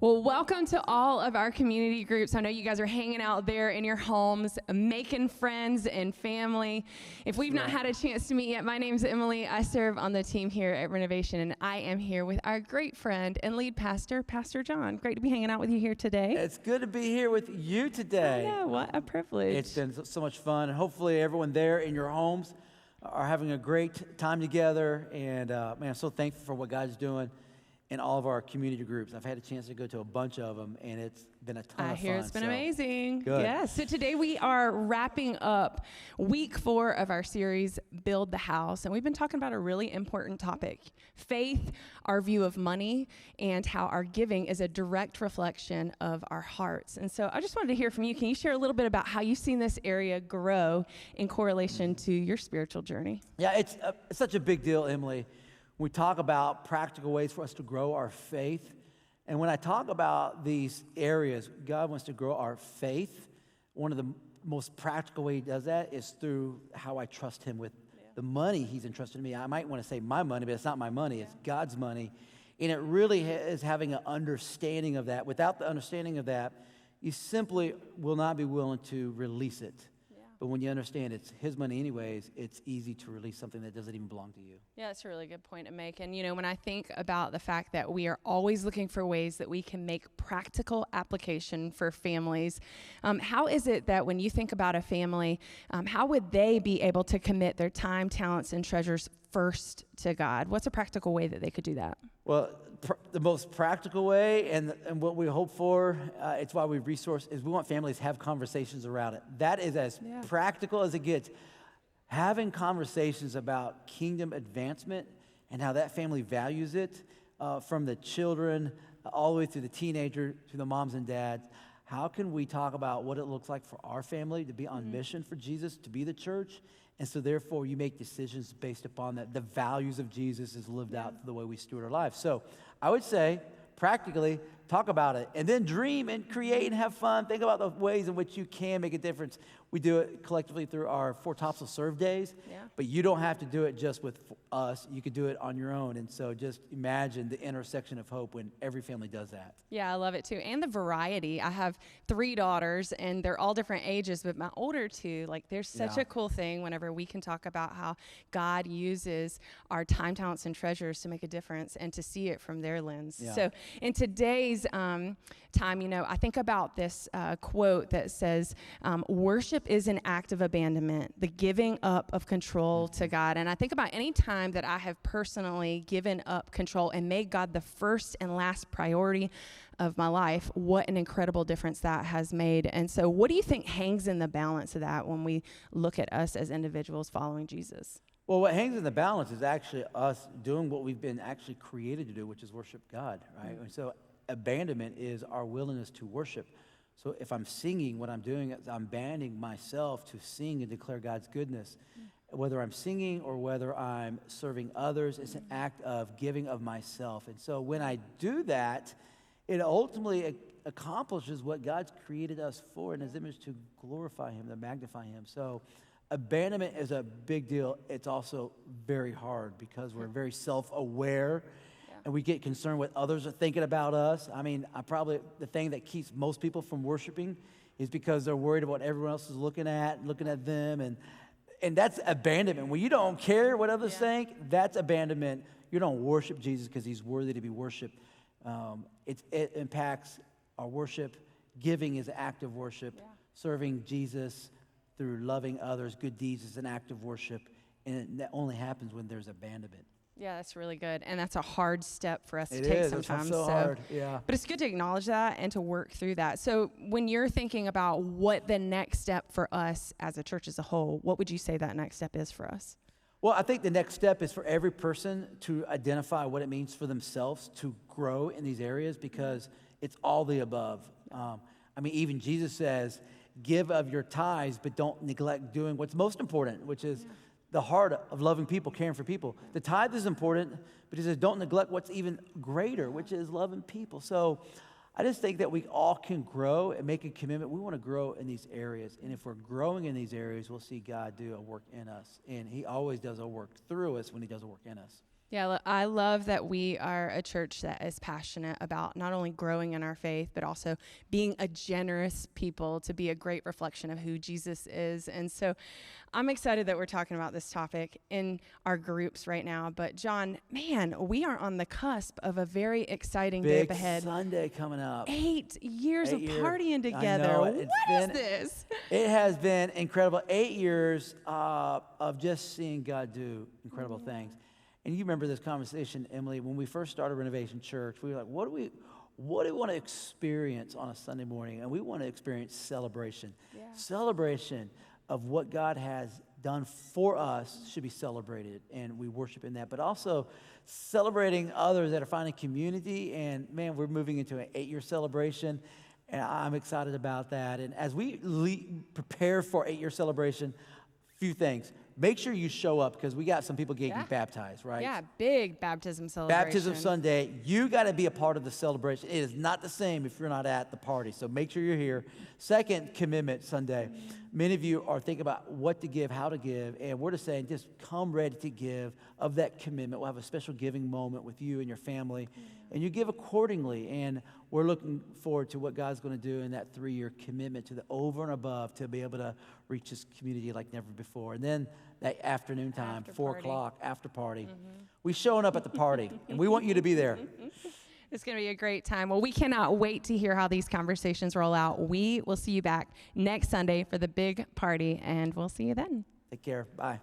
Well, welcome to all of our community groups. I know you guys are hanging out there in your homes, making friends and family. If we've not had a chance to meet yet, my name's Emily. I serve on the team here at Renovation, and I am here with our great friend and lead pastor, Pastor John. Great to be hanging out with you here today. It's good to be here with you today. Yeah, what a privilege. It's been so much fun, and hopefully everyone there in your homes are having a great time together. And man, I'm so thankful for what God's doing in all of our community groups. I've had a chance to go to a bunch of them, and it's been a ton of fun. I hear it's been amazing. Good. Yes. So today we are wrapping up week 4 of our series, Build the House. And we've been talking about a really important topic, faith, our view of money, and how our giving is a direct reflection of our hearts. And so I just wanted to hear from you. Can you share a little bit about how you've seen this area grow in correlation to your spiritual journey? Yeah, it's such a big deal, Emily. We talk about practical ways for us to grow our faith. And when I talk about these areas, God wants to grow our faith. One of the most practical way he does that is through how I trust him with the money he's entrusted me. I might want to say my money, but it's not my money. It's God's money. And it really is having an understanding of that. Without the understanding of that, you simply will not be willing to release it. But when you understand it's his money anyways, it's easy to release something that doesn't even belong to you. Yeah, that's a really good point to make. And, you know, when I think about the fact that we are always looking for ways that we can make practical application for families, how is it that when you think about a family, how would they be able to commit their time, talents, and treasures first to God? What's a practical way that they could do that? Well, the most practical way and what we hope for, it's why we resource, is we want families to have conversations around it. That is as practical as it gets. Having conversations about kingdom advancement and how that family values it, from the children all the way through the teenager, to the moms and dads. How can we talk about what it looks like for our family to be on mission for Jesus, to be the church? And so therefore you make decisions based upon that. The values of Jesus is lived out through the way we steward our lives. So I would say, practically, talk about it. And then dream and create and have fun. Think about the ways in which you can make a difference. We do it collectively through our Four Tops of Serve days. But you don't have to do it just with us. You could do it on your own. And so just imagine the intersection of hope when every family does that. Yeah, I love it too. And the variety. I have 3 daughters, and they're all different ages, but my older 2, like, there's such a cool thing whenever we can talk about how God uses our time, talents, and treasures to make a difference and to see it from their lens. So in today's time, you know, I think about this quote that says, worship is an act of abandonment, the giving up of control to God. And I think about any time that I have personally given up control and made God the first and last priority of my life, what an incredible difference that has made. And so what do you think hangs in the balance of that when we look at us as individuals following Jesus? Well, what hangs in the balance is actually us doing what we've been actually created to do, which is worship God, right? And so abandonment is our willingness to worship. So if I'm singing, what I'm doing is I'm abandoning myself to sing and declare God's goodness. Whether I'm singing or whether I'm serving others, it's an act of giving of myself. And so when I do that, it ultimately accomplishes what God's created us for in his image, to glorify him, to magnify him. So abandonment is a big deal. It's also very hard because we're very self-aware. And we get concerned what others are thinking about us. I mean, the thing that keeps most people from worshiping is because they're worried about what everyone else is looking at them. And that's abandonment. When you don't care what others think, that's abandonment. You don't worship Jesus because he's worthy to be worshiped. It impacts our worship. Giving is an act of worship. Serving Jesus through loving others, good deeds, is an act of worship. And that only happens when there's abandonment. Yeah, that's really good. And that's a hard step for us to take sometimes. It's so hard, But it's good to acknowledge that and to work through that. So when you're thinking about what the next step for us as a church as a whole, what would you say that next step is for us? Well, I think the next step is for every person to identify what it means for themselves to grow in these areas, because it's all the above. I mean, even Jesus says, give of your tithes, but don't neglect doing what's most important, which is the heart of loving people, caring for people. The tithe is important, but he says don't neglect what's even greater, which is loving people. So I just think that we all can grow and make a commitment. We want to grow in these areas. And if we're growing in these areas, we'll see God do a work in us. And he always does a work through us when he does a work in us. Yeah, I love that we are a church that is passionate about not only growing in our faith, but also being a generous people to be a great reflection of who Jesus is. And so I'm excited that we're talking about this topic in our groups right now. But John, man, we are on the cusp of a very exciting day up Big ahead. Sunday coming up. 8 years of partying I together. know, What is this? It has been incredible. 8 years of just seeing God do incredible things. And you remember this conversation, Emily, when we first started Renovation Church, we were like, what do we want to experience on a Sunday morning? And we want to experience celebration. Yeah. Celebration of what God has done for us should be celebrated, and we worship in that. But also celebrating others that are finding community. And man, we're moving into an 8-year celebration, and I'm excited about that. And as we prepare for 8-year celebration, few things. Make sure you show up because we got some people getting baptized, right? Yeah, big baptism celebration. Baptism Sunday. You got to be a part of the celebration. It is not the same if you're not at the party. So make sure you're here. Second, Commitment Sunday. Many of you are thinking about what to give, how to give, and we're just saying just come ready to give of that commitment. We'll have a special giving moment with you and your family, and you give accordingly. And we're looking forward to what God's going to do in that 3-year commitment to the over and above to be able to reach this community like never before. And then that afternoon time, 4 o'clock, after party. We showing up at the party, and we want you to be there. It's going to be a great time. Well, we cannot wait to hear how these conversations roll out. We will see you back next Sunday for the big party, and we'll see you then. Take care. Bye.